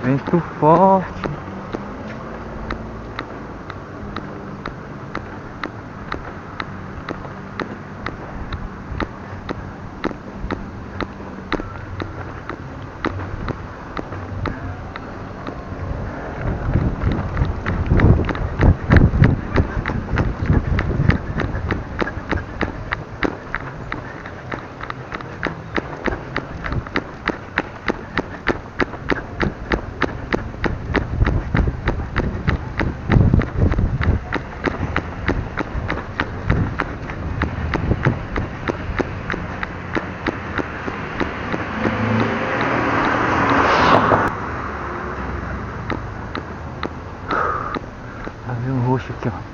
Vento forte. Tá vendo um roxo aqui, ó.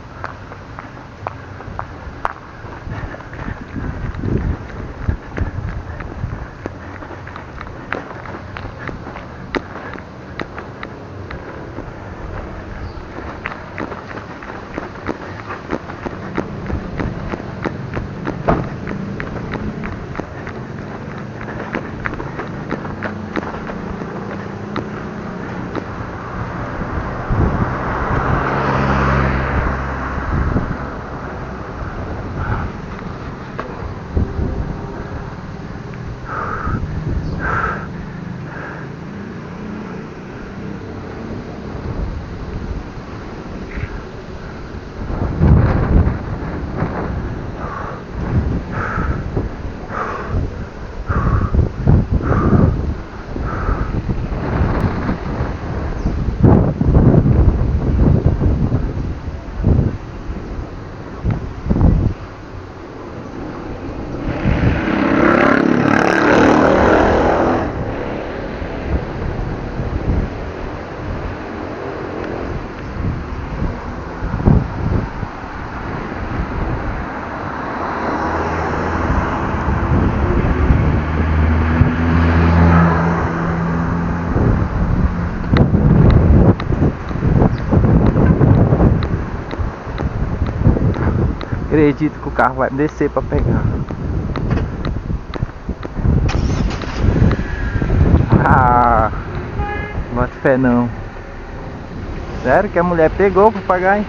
Acredito que o carro vai descer pra pegar. Ah, não bota fé não. Sério que a mulher pegou o papagaio?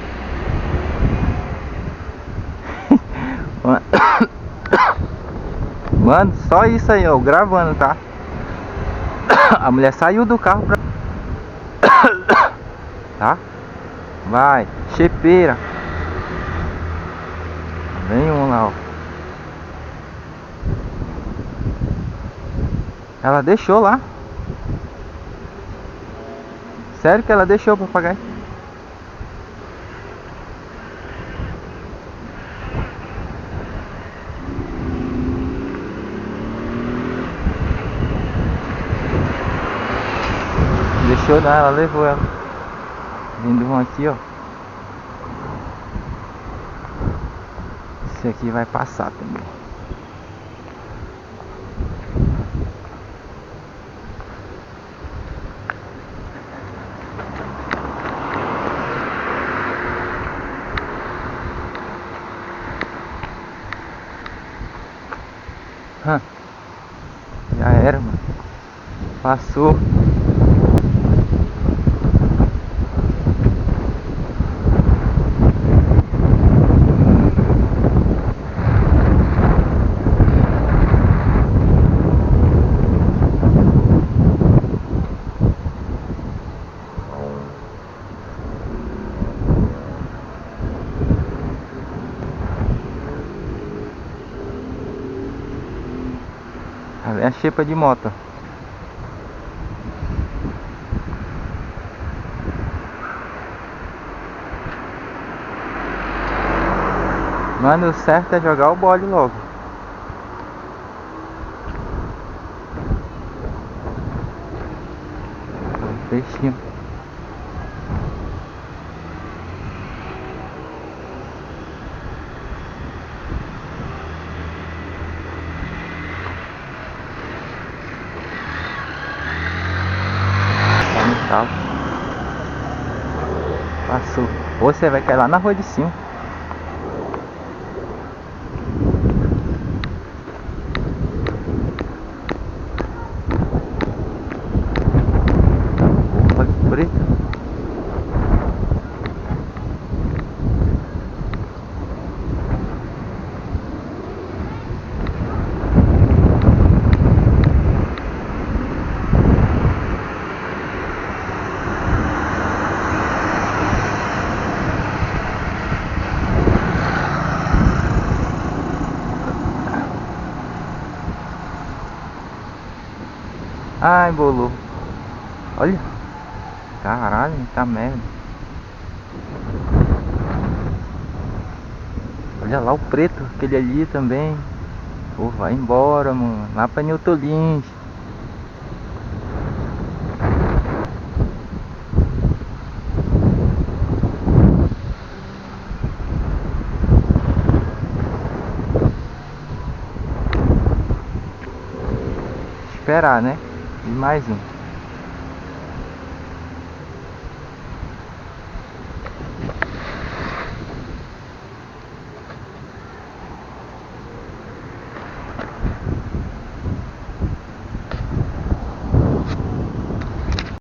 Mano, só isso aí, ó, gravando, tá? A mulher saiu do carro pra... Tá? Vai, chepeira. Vem um lá, ó. Ela deixou lá. Sério que ela deixou o papagaio? Deixou não, ela levou ela. Vindo um aqui, ó. Esse aqui vai passar também. Já era, mano. Passou. É a xepa de moto. Mano, o certo é jogar o bode logo. Peixinho. Passou. Ou você vai cair lá na rua de cima. Ah, embolou. Olha. Caralho, tá merda. Olha lá o preto, aquele ali também. Pô, vai embora, mano. Lá pra Newton Lins. Esperar, né? E mais um.